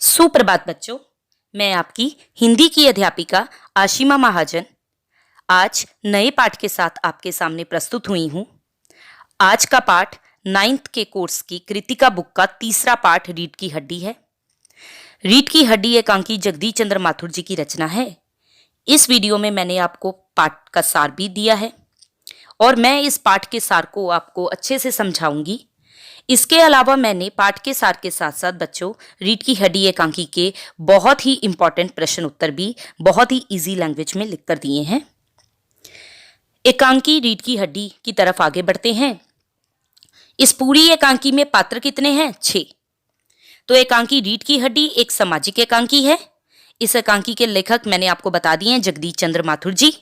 सुप्रभात बच्चों। मैं आपकी हिंदी की अध्यापिका आशिमा महाजन आज नए पाठ के साथ आपके सामने प्रस्तुत हुई हूँ। आज का पाठ 9th के कोर्स की कृतिका बुक का तीसरा पाठ रीढ़ की हड्डी है। रीढ़ की हड्डी एकांकी जगदीश चंद्र माथुर जी की रचना है। इस वीडियो में मैंने आपको पाठ का सार भी दिया है और मैं इस पाठ के सार को आपको अच्छे से समझाऊंगी। इसके अलावा मैंने पाठ के सार के साथ साथ बच्चों रीढ़ की हड्डी एकांकी के बहुत ही इंपॉर्टेंट प्रश्न उत्तर भी बहुत ही इजी लैंग्वेज में लिख कर दिए हैं। एकांकी रीढ़ की हड्डी की तरफ आगे बढ़ते हैं। इस पूरी एकांकी में पात्र कितने हैं? 6। तो एकांकी रीढ़ की हड्डी एक सामाजिक एकांकी है। इस एकांकी के लेखक मैंने आपको बता दिए हैं, जगदीश चंद्र माथुर जी।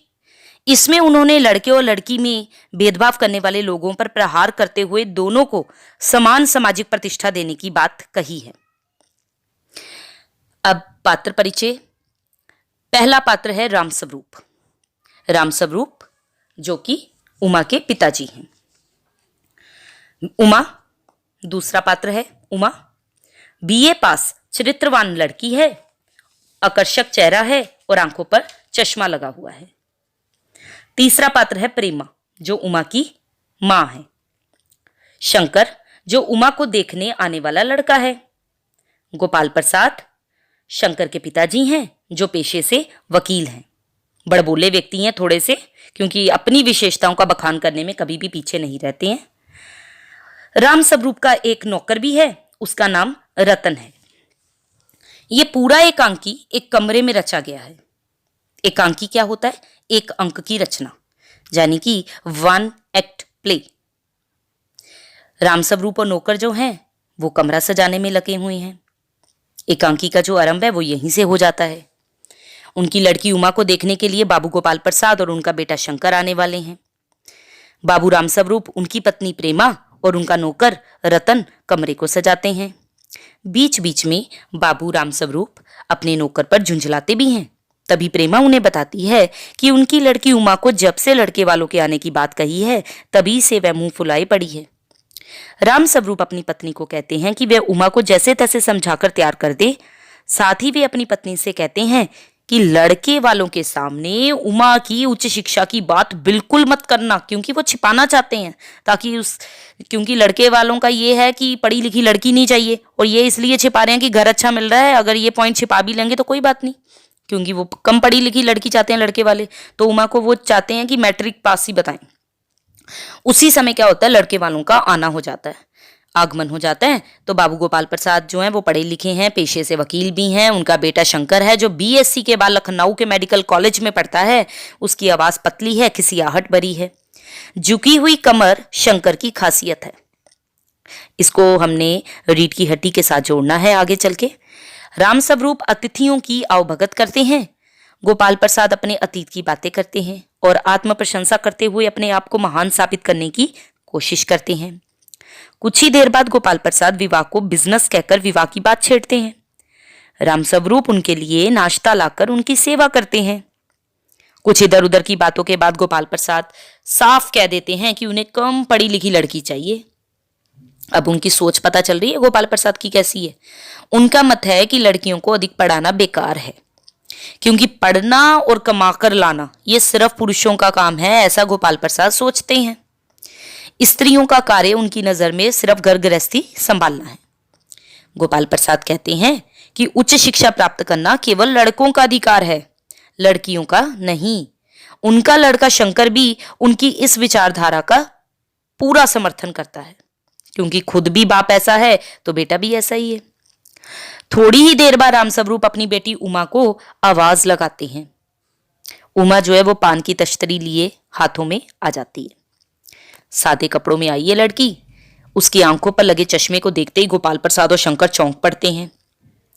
इसमें उन्होंने लड़के और लड़की में भेदभाव करने वाले लोगों पर प्रहार करते हुए दोनों को समान सामाजिक प्रतिष्ठा देने की बात कही है। अब पात्र परिचय। पहला पात्र है रामस्वरूप। रामस्वरूप जो कि उमा के पिताजी हैं। उमा दूसरा पात्र है। उमा बीए पास चरित्रवान लड़की है, आकर्षक चेहरा है और आंखों पर चश्मा लगा हुआ है। तीसरा पात्र है प्रेमा जो उमा की मां है। शंकर जो उमा को देखने आने वाला लड़का है। गोपाल प्रसाद शंकर के पिताजी हैं जो पेशे से वकील हैं। बड़बोले व्यक्ति हैं थोड़े से, क्योंकि अपनी विशेषताओं का बखान करने में कभी भी पीछे नहीं रहते हैं। रामस्वरूप का एक नौकर भी है, उसका नाम रतन है। यह पूरा एकांकी एक कमरे में रचा गया है। एकांकी क्या होता है? एक अंक की रचना, यानी कि 1 एक्ट प्ले। रामस्वरूप और नौकर जो हैं वो कमरा सजाने में लगे हुए हैं। एकांकी का जो आरंभ है वो यहीं से हो जाता है। उनकी लड़की उमा को देखने के लिए बाबू गोपाल प्रसाद और उनका बेटा शंकर आने वाले हैं। बाबू रामस्वरूप, उनकी पत्नी प्रेमा और उनका नौकर रतन कमरे को सजाते हैं। बीच बीच में बाबू रामस्वरूप अपने नौकर पर झुंझलाते भी हैं। तभी प्रेमा उन्हें बताती है कि उनकी लड़की उमा को जब से लड़के वालों के आने की बात कही है तभी से वह मुंह फुलाए पड़ी है। रामस्वरूप अपनी पत्नी को कहते हैं कि वह उमा को जैसे तैसे समझाकर तैयार कर दे। साथ ही वे अपनी पत्नी से कहते हैं कि लड़के वालों के सामने उमा की उच्च शिक्षा की बात बिल्कुल मत करना, क्योंकि वो छिपाना चाहते हैं क्योंकि लड़के वालों का ये है कि पढ़ी लिखी लड़की नहीं चाहिए, और ये इसलिए छिपा रहे हैं कि घर अच्छा मिल रहा है। अगर ये पॉइंट छिपा भी लेंगे तो कोई बात नहीं, क्योंकि वो कम पढ़ी लिखी लड़की चाहते हैं लड़के वाले। तो उमा को वो चाहते हैं कि मैट्रिक पास ही बताएं। उसी समय क्या होता है, लड़के वालों का आना हो जाता है, आगमन हो जाता है। तो बाबू गोपाल प्रसाद जो हैं वो पढ़े लिखे हैं, पेशे से वकील भी हैं। उनका बेटा शंकर है जो बीएससी के बाद लखनऊ के मेडिकल कॉलेज में पढ़ता है। उसकी आवाज पतली है, खिसियाहट भरी है। झुकी हुई कमर शंकर की खासियत है। इसको हमने रीढ़ की हड्डी के साथ जोड़ना है आगे चल के। रामस्वरूप अतिथियों की आवभगत करते हैं। गोपाल प्रसाद अपने अतीत की बातें करते हैं और आत्म प्रशंसा करते हुए अपने आप को महान साबित करने की कोशिश करते हैं। कुछ ही देर बाद गोपाल प्रसाद विवाह को बिजनेस कहकर विवाह की बात छेड़ते हैं। रामस्वरूप उनके लिए नाश्ता लाकर उनकी सेवा करते हैं। कुछ इधर उधर की बातों के बाद गोपाल प्रसाद साफ कह देते हैं कि उन्हें कम पढ़ी लिखी लड़की चाहिए। अब उनकी सोच पता चल रही है गोपाल प्रसाद की कैसी है। उनका मत है कि लड़कियों को अधिक पढ़ाना बेकार है, क्योंकि पढ़ना और कमाकर लाना ये सिर्फ पुरुषों का काम है, ऐसा गोपाल प्रसाद सोचते हैं। स्त्रियों का कार्य उनकी नजर में सिर्फ घर गृहस्थी संभालना है। गोपाल प्रसाद कहते हैं कि उच्च शिक्षा प्राप्त करना केवल लड़कों का अधिकार है, लड़कियों का नहीं। उनका लड़का शंकर भी उनकी इस विचारधारा का पूरा समर्थन करता है, क्योंकि खुद भी बाप ऐसा है तो बेटा भी ऐसा ही है। थोड़ी ही देर बाद रामस्वरूप अपनी बेटी उमा को आवाज लगाते हैं। उमा जो है वो पान की तश्तरी लिए हाथों में आ जाती है। सादे कपड़ों में आई है लड़की। उसकी आंखों पर लगे चश्मे को देखते ही गोपाल प्रसाद और शंकर चौंक पड़ते हैं।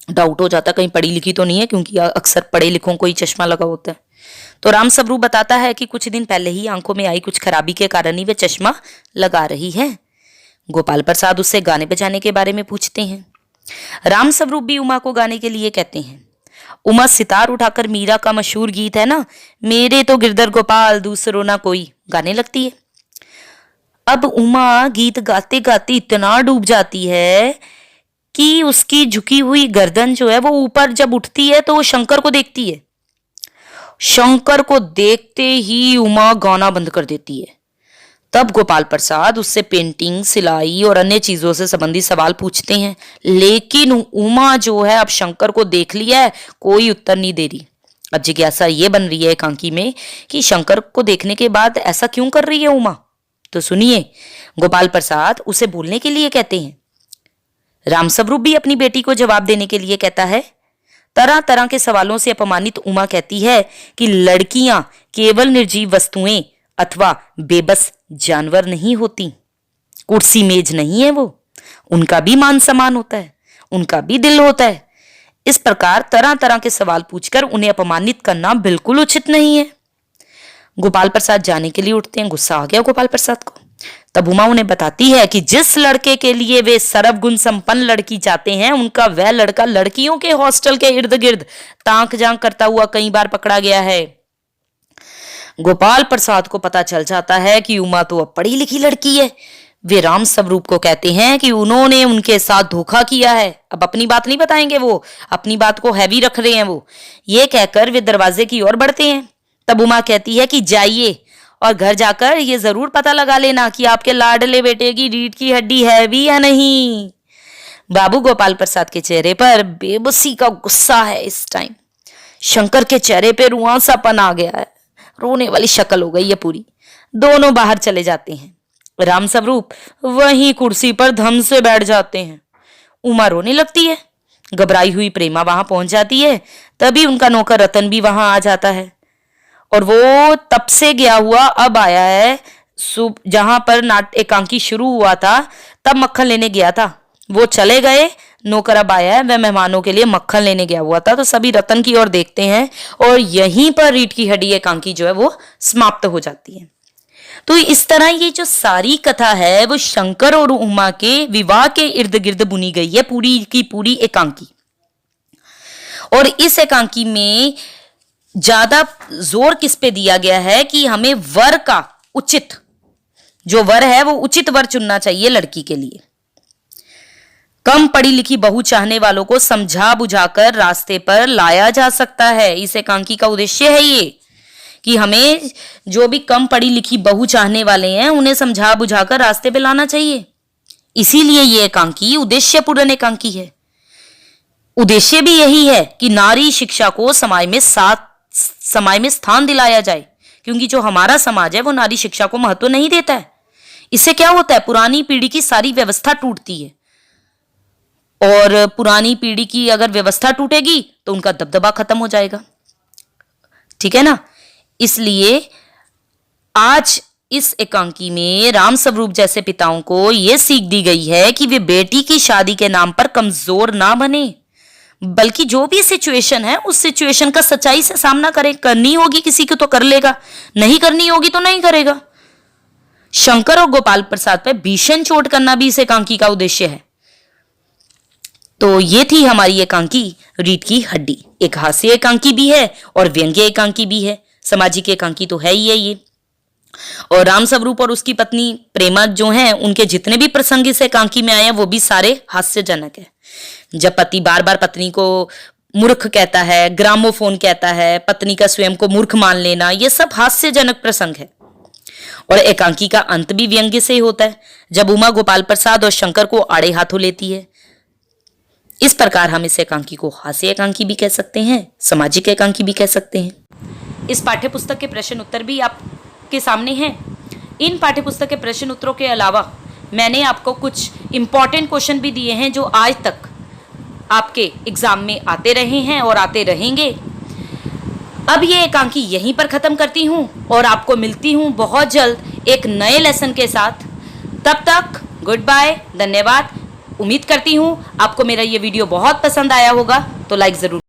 डाउट हो जाता कहीं पढ़ी लिखी तो नहीं है, क्योंकि अक्सर पढ़े लिखों को ही चश्मा लगा होता है। तो रामस्वरूप बताता है कि कुछ दिन पहले ही आंखों में आई कुछ खराबी के कारण ही वे चश्मा लगा रही है। गोपाल प्रसाद उससे गाने बजाने के बारे में पूछते हैं। रामस्वरूप भी उमा को गाने के लिए कहते हैं। उमा सितार उठाकर मीरा का मशहूर गीत है ना, मेरे तो गिरधर गोपाल दूसरो ना कोई, गाने लगती है। अब उमा गीत गाते गाते इतना डूब जाती है कि उसकी झुकी हुई गर्दन जो है वो ऊपर जब उठती है तो वो शंकर को देखती है। शंकर को देखते ही उमा गाना बंद कर देती है। तब गोपाल प्रसाद उससे पेंटिंग, सिलाई और अन्य चीजों से संबंधित सवाल पूछते हैं, लेकिन उमा जो है अब शंकर को देख लिया है, कोई उत्तर नहीं दे रही। अब जिज्ञासा ये बन रही है एकांकी में कि शंकर को देखने के बाद ऐसा क्यों कर रही है उमा। तो सुनिए, गोपाल प्रसाद उसे बोलने के लिए कहते हैं। रामस्वरूप भी अपनी बेटी को जवाब देने के लिए कहता है। तरह तरह के सवालों से अपमानित उमा कहती है कि लड़कियां केवल निर्जीव वस्तुएं अथवा बेबस जानवर नहीं होती, कुर्सी मेज नहीं है वो, उनका भी मान सम्मान होता है, उनका भी दिल होता है। इस प्रकार तरह तरह के सवाल पूछकर उन्हें अपमानित करना बिल्कुल उचित नहीं है। गोपाल प्रसाद जाने के लिए उठते हैं। गुस्सा आ गया गोपाल प्रसाद को। तब उमा उन्हें बताती है कि जिस लड़के के लिए वे सर्वगुण संपन्न लड़की चाहते हैं, उनका वह लड़का लड़कियों के हॉस्टल के इर्द गिर्द ताक झांक करता हुआ कई बार पकड़ा गया है। गोपाल प्रसाद को पता चल जाता है कि उमा तो अब पढ़ी लिखी लड़की है। वे रामस्वरूप को कहते हैं कि उन्होंने उनके साथ धोखा किया है। अब अपनी बात नहीं बताएंगे, वो अपनी बात को हैवी रख रहे हैं वो। ये कहकर वे दरवाजे की ओर बढ़ते हैं। तब उमा कहती है कि जाइए और घर जाकर ये जरूर पता लगा लेना कि आपके लाडले बेटे की रीढ़ की हड्डी है भी या नहीं। बाबू गोपाल प्रसाद के चेहरे पर बेबसी का गुस्सा है। इस टाइम शंकर के चेहरे पे रुआंसापन आ गया है, रोने वाली शक्ल हो गई है पूरी। दोनों बाहर चले जाते हैं। रामस्वरूप वहीं कुर्सी पर धम से बैठ जाते हैं। उमा रोने लगती है। घबराई हुई प्रेमा वहां पहुंच जाती है। तभी उनका नौकर रतन भी वहां आ जाता है और वो तब से गया हुआ अब आया है। जहां पर नाट एकांकी शुरू हुआ था तब मक्खन लेने गया था, वो चले गए। नौकर अब आया है, वह मेहमानों के लिए मक्खन लेने गया हुआ था। तो सभी रतन की ओर देखते हैं और यहीं पर रीढ़ की हड्डी एकांकी जो है वो समाप्त हो जाती है। तो इस तरह ये जो सारी कथा है वो शंकर और उमा के विवाह के इर्द गिर्द बुनी गई है, पूरी की पूरी एकांकी। और इस एकांकी में ज्यादा जोर किस पे दिया गया है कि हमें वर का उचित, जो वर है वो उचित वर चुनना चाहिए लड़की के लिए। कम पढ़ी लिखी बहू चाहने वालों को समझा बुझाकर रास्ते पर लाया जा सकता है। इस एकांकी का उद्देश्य है ये कि हमें जो भी कम पढ़ी लिखी बहू चाहने वाले हैं उन्हें समझा बुझाकर रास्ते पे लाना चाहिए। इसीलिए ये एकांकी उद्देश्यपूर्ण एकांकी है। उद्देश्य भी यही है कि नारी शिक्षा को समाज में स्थान दिलाया जाए, क्योंकि जो हमारा समाज है वो नारी शिक्षा को महत्व नहीं देता है। इससे क्या होता है, पुरानी पीढ़ी की सारी व्यवस्था टूटती है और पुरानी पीढ़ी की अगर व्यवस्था टूटेगी तो उनका दबदबा खत्म हो जाएगा। ठीक है ना। इसलिए आज इस एकांकी में रामस्वरूप जैसे पिताओं को यह सीख दी गई है कि वे बेटी की शादी के नाम पर कमजोर ना बने, बल्कि जो भी सिचुएशन है उस सिचुएशन का सच्चाई से सामना करें। करनी होगी किसी को तो कर लेगा, नहीं करनी होगी तो नहीं करेगा। शंकर और गोपाल प्रसाद पर भीषण चोट करना भी इस एकांकी का उद्देश्य है। तो ये थी हमारी एकांकी रीढ़ की हड्डी। एक हास्य एकांकी भी है और व्यंग्य एकांकी भी है, सामाजिक एकांकी तो है ही है ये। और रामस्वरूप और उसकी पत्नी प्रेमा जो हैं, उनके जितने भी प्रसंग इस एकांकी में आए हैं वो भी सारे हास्यजनक है। जब पति बार बार पत्नी को मूर्ख कहता है, ग्रामोफोन कहता है, पत्नी का स्वयं को मूर्ख मान लेना, ये सब हास्यजनक प्रसंग है। और एकांकी का अंत भी व्यंग्य से ही होता है, जब उमा गोपाल प्रसाद और शंकर को आड़े हाथों लेती है। इस प्रकार हम इस एकांकी को हास्य एकांकी भी कह सकते हैं, सामाजिक एकांकी भी कह सकते हैं। इस पाठ्यपुस्तक के प्रश्न उत्तर भी आपके सामने हैं। इन पाठ्यपुस्तक के प्रश्न उत्तरों के अलावा मैंने आपको कुछ इंपॉर्टेंट क्वेश्चन भी दिए हैं जो आज तक आपके एग्जाम में आते रहे हैं और आते रहेंगे। अब ये एकांकी यहीं पर खत्म करती हूँ और आपको मिलती हूँ बहुत जल्द एक नए लेसन के साथ। तब तक गुड बाय, धन्यवाद। उम्मीद करती हूँ आपको मेरा ये वीडियो बहुत पसंद आया होगा, तो लाइक जरूर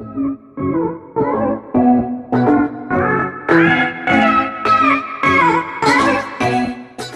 है।